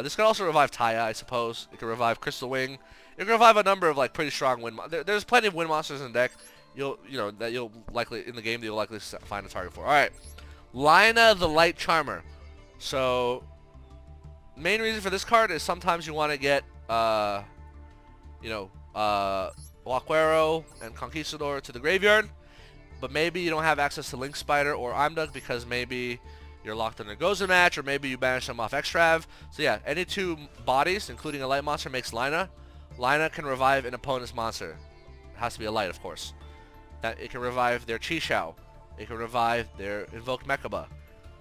This can also revive Taya, I suppose. It can revive Crystal Wing. It can revive a number of like pretty strong wind. There's plenty of wind monsters in the deck. You'll likely in the game that you'll likely find a target for. All right, Lina the Light Charmer. So, main reason for this card is sometimes you want to get Backrow and Conquistador to the graveyard, but maybe you don't have access to Link Spider or Imduck because maybe you're locked in a Goza match, or maybe you banish them off Extrav. So yeah, any two bodies, including a light monster, makes Lina. Lina can revive an opponent's monster. It has to be a light, of course. It can revive their Chisao. It can revive their Invoked Mechaba.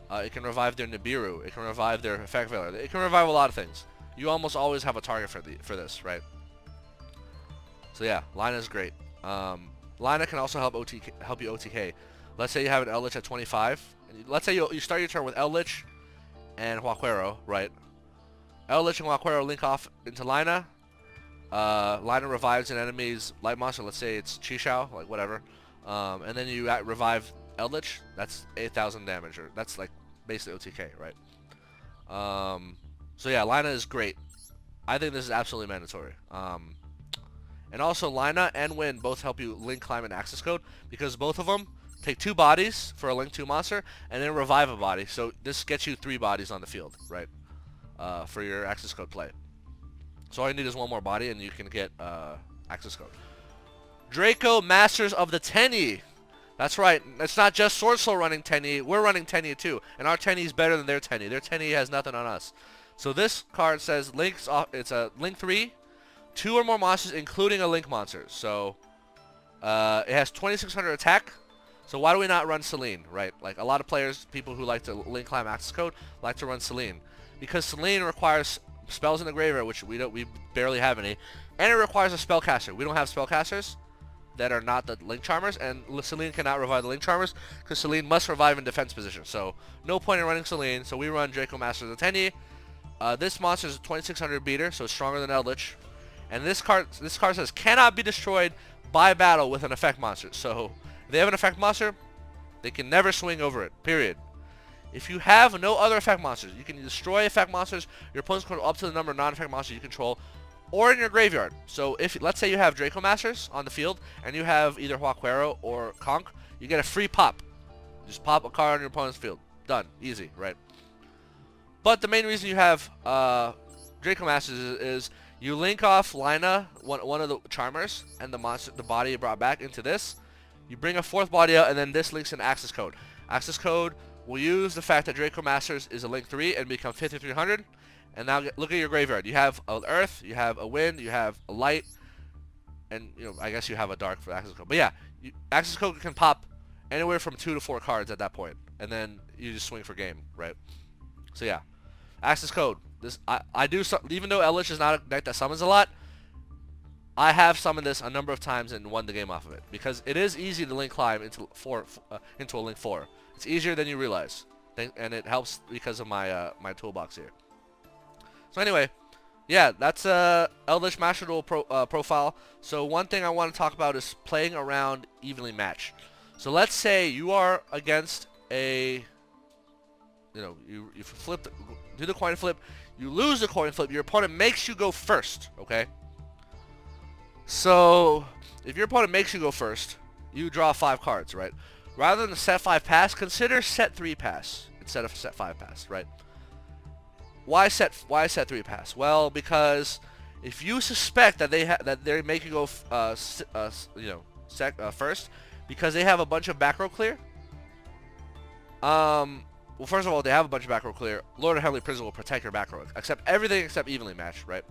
It can revive their Nibiru. It can revive their Effect Veiler. It can revive a lot of things. You almost always have a target for this, right? So yeah, Lina is great. Lina can also help you OTK. Let's say you have an Eldlich at 25. Let's say you start your turn with Eldlich and Backrow, right? Eldlich and Backrow link off into Lina. Lina revives an enemy's light monster. Let's say it's Chisao, like whatever. And then you revive Eldlich. That's 8,000 damage, or that's like basically OTK, right? So yeah, Lina is great. I think this is absolutely mandatory. And also Lina and Wind both help you link, climb, and access code, because both of them take 2 bodies for a link 2 monster and then revive a body. So this gets you 3 bodies on the field, right? For your access code play. So all you need is 1 more body and you can get access code. Draco, Masters of the Tenyi. That's right. It's not just Sword Soul running Tenyi. We're running Tenyi too. And our Tenyi is better than their Tenyi. Their Tenyi has nothing on us. So this card says links off. It's a link 3. 2 or more monsters, including a link monster. So it has 2,600 attack. So why do we not run Selene, right? Like a lot of players, people who like to link, climb, access code, like to run Selene. Because Selene requires spells in the graveyard, which we barely have any, and it requires a spellcaster. We don't have spellcasters that are not the Link Charmers, and Celine cannot revive the Link Charmers because Celine must revive in defense position. So no point in running Celine. So we run Draco Master the Tenyi. This monster is a 2600 beater, so it's stronger than Eldlich. And this card says cannot be destroyed by battle with an effect monster. So if they have an effect monster, they can never swing over it. Period. If you have no other effect monsters, you can destroy effect monsters. Your opponents control up to the number of non-effect monsters you control, or in your graveyard. So if let's say you have Draco Masters on the field and you have either Huaquero or Conch, you get a free pop. Just pop a card on your opponent's field. Done. Easy, right? But the main reason you have Draco Masters is you link off Lina, one of the Charmers, and the body you brought back into this. You bring a fourth body out, and then this links in Access Code. Access Code will use the fact that Draco Masters is a link 3 and become 5300. And now look at your graveyard. You have an Earth, you have a Wind, you have a Light, and I guess you have a Dark for Access Code. But yeah, Access Code can pop anywhere from 2 to 4 cards at that point, and then you just swing for game, right? So yeah, Access Code. This I do even though Eldlich is not a deck that summons a lot, I have summoned this a number of times and won the game off of it because it is easy to link climb into a link 4. It's easier than you realize, and it helps because of my my toolbox here. So anyway, yeah, that's Eldlich Master Duel profile. So one thing I want to talk about is playing around evenly matched. So let's say you are against a, you do the coin flip, you lose the coin flip, your opponent makes you go first, okay? So if your opponent makes you go first, you draw 5 cards, right? Rather than the set 5 pass, consider set 3 pass instead of set 5 pass, right? Why set 3 pass? Well, because if you suspect that they're making you go first because they have a bunch of back row clear. Well, first of all, they have a bunch of back row clear. Lord of Heavenly Prison will protect your back row, except everything except evenly matched, right?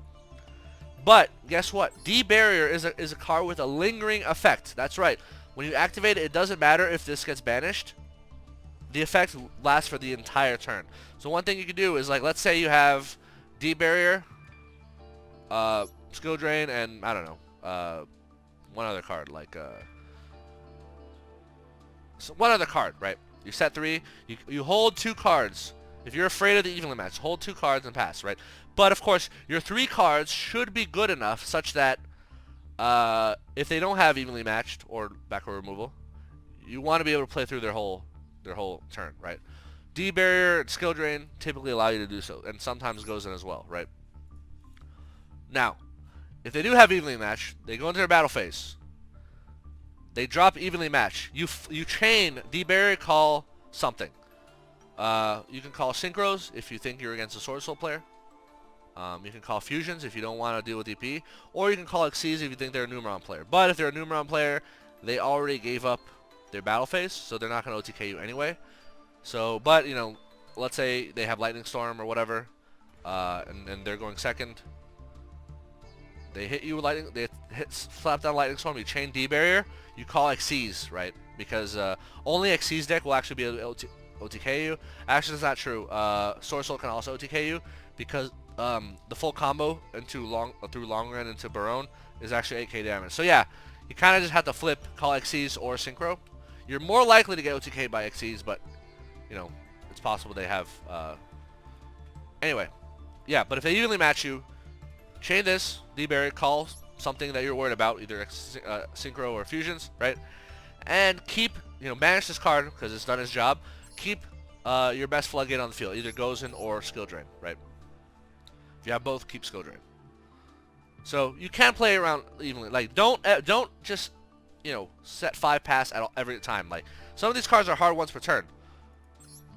But guess what? D Barrier is a card with a lingering effect. That's right. When you activate it, it doesn't matter if this gets banished. The effect lasts for the entire turn. So one thing you can do is, like, let's say you have D Barrier, Skill Drain, and I don't know, one other card, like so one other card, right? You set 3, you hold 2 cards. If you're afraid of the evenly match, hold 2 cards and pass, right? But of course, your 3 cards should be good enough such that if they don't have evenly matched or back row removal, you want to be able to play through their whole turn, right? D Barrier and Skill Drain typically allow you to do so, and sometimes goes in as well, right? Now, if they do have evenly matched, they go into their battle phase. They drop evenly matched. You chain D Barrier, call something. You can call Synchros if you think you're against a Sword Soul player. You can call Fusions if you don't want to deal with DP, or you can call Xyz if you think they're a Numeron player. But if they're a Numeron player, they already gave up their battle phase, so they're not going to OTK you anyway. So, but let's say they have Lightning Storm or whatever, and they're going second. They hit you with lightning. They slap down Lightning Storm. You chain D Barrier. You call Xyz, right? Because only Xyz deck will actually be able to OTK you. Actually, that's not true. Sword Soul can also OTK you because the full combo through long run into Barone is actually 8k damage. So yeah, you kind of just have to flip, call Xyz or Synchro. You're more likely to get OTK by Xyz, but it's possible they have. Anyway, yeah. But if they evenly match you, chain this D Barrier, call something that you're worried about, either Synchro or Fusions, right? And keep banish this card because it's done its job. Keep your best Floodgate on the field, either goes in or Skill Drain, right? If you have both, keep Skill Drain. So you can play around evenly. Like don't just set 5 pass every time. Like some of these cards are hard once per turn.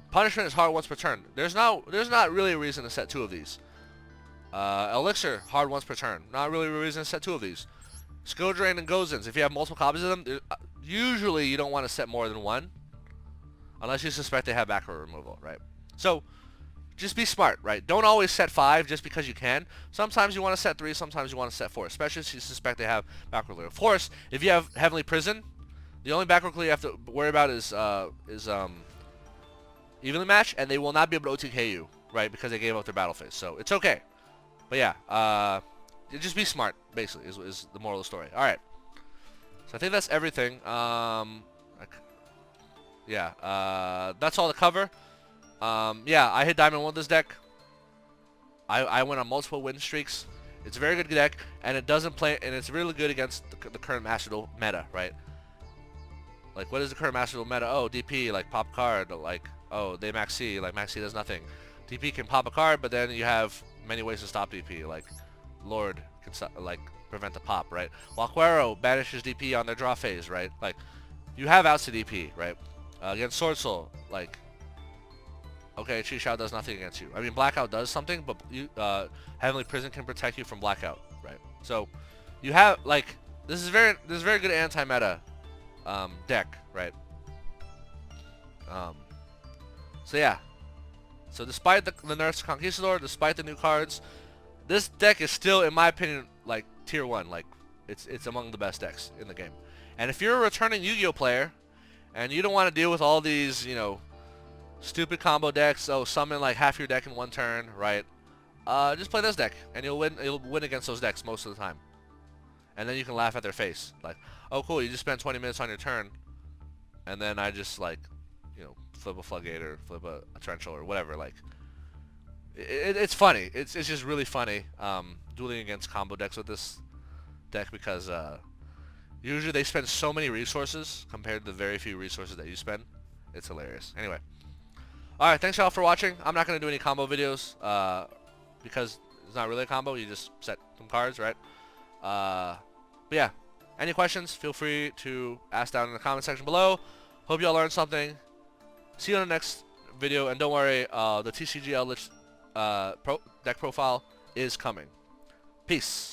Punishment is hard once per turn. There's not really a reason to set 2 of these. Elixir, hard once per turn. Not really a reason to set 2 of these. Skill Drain and Gozins, if you have multiple copies of them, usually you don't want to set more than 1. Unless you suspect they have back row removal, right? So, just be smart, right? Don't always set 5 just because you can. Sometimes you want to set 3, sometimes you want to set 4, especially if you suspect they have back row clear. Of course, if you have Heavenly Prison, the only back row clear you have to worry about is evenly match, and they will not be able to OTK you, right? Because they gave up their battle phase. So, it's okay. But yeah, just be smart, basically, is the moral of the story. Alright. So I think that's everything. Yeah, that's all to cover. Yeah, I hit Diamond 1 with this deck. I went on multiple win streaks. It's a very good deck, and it doesn't play, and it's really good against the current Master Duel meta, right? Like, what is the current Master Duel meta? Oh, DP, like, pop card, like, oh, they Maxx, like, Maxx does nothing. DP can pop a card, but then you have many ways to stop DP, like, Lord can, like, prevent the pop, right? Backrow banishes DP on their draw phase, right? Like, you have outs to DP, right? Against Sword Soul, like, okay, Chi Shao does nothing against you. I mean, Blackout does something, but you, Heavenly Prison can protect you from Blackout, right? So, you have, like, this is very good anti-meta deck, right? So yeah. So despite the nerfs to Conquistador, despite the new cards, this deck is still, in my opinion, like tier 1. Like, it's among the best decks in the game. And if you're a returning Yu-Gi-Oh player, and you don't want to deal with all these, you know, stupid combo decks, oh, summon like half your deck in one turn, right? Just play this deck, and you'll win against those decks most of the time. And then you can laugh at their face, like, oh cool, you just spent 20 minutes on your turn, and then I just, like, you know, flip a Floodgate or flip a Torrential or whatever. Like, it's funny. It's just really funny dueling against combo decks with this deck, because usually they spend so many resources compared to the very few resources that you spend. It's hilarious. Anyway, alright, thanks y'all for watching. I'm not going to do any combo videos because it's not really a combo. You just set some cards, right? But yeah, any questions, feel free to ask down in the comment section below. Hope y'all learned something. See you on the next video, and don't worry, the TCG Eldlich deck profile is coming. Peace.